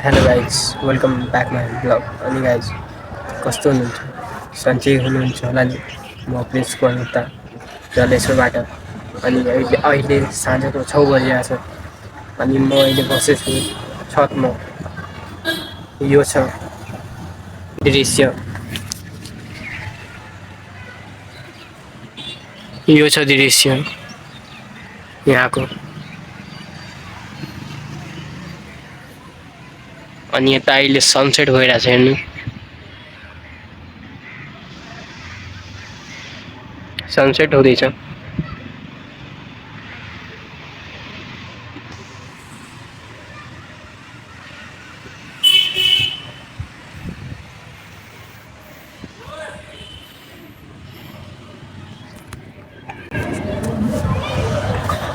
hello guys welcome back my blog अनि guys कस्तो हुनुहुन्छ सन्चै हुनुहुन्छ होला नि म प्रिन्सको अनुता जलेश्वरबाट अनि अहिले साँझको 6 बजिरहेको छ अनि म अहिले बसेछु छतमा यो छ दृश्य यो छ दृश्य यहाँको अनि यता अहिले सनसेट भइरहेछ हेर्नु सनसेट हुँदैछ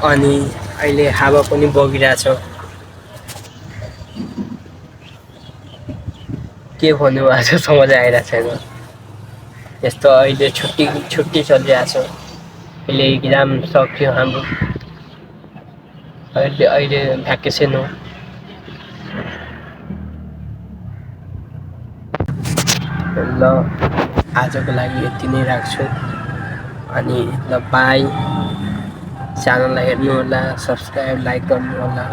अनि अहिले हावा पनि बगिरहेछ के भन्नु आज समझ आइरहेको छैन यस्तो अहिले छुट्टी चलिरहेको छ अहिले इक्जाम सक्यो हाम्रो अहिले भ्याकेसन हो ल आजको लागि यति नै राख्छु अनि ल बाई च्यानललाई हेर्नु होला सब्सक्राइब लाइक गर्नु होला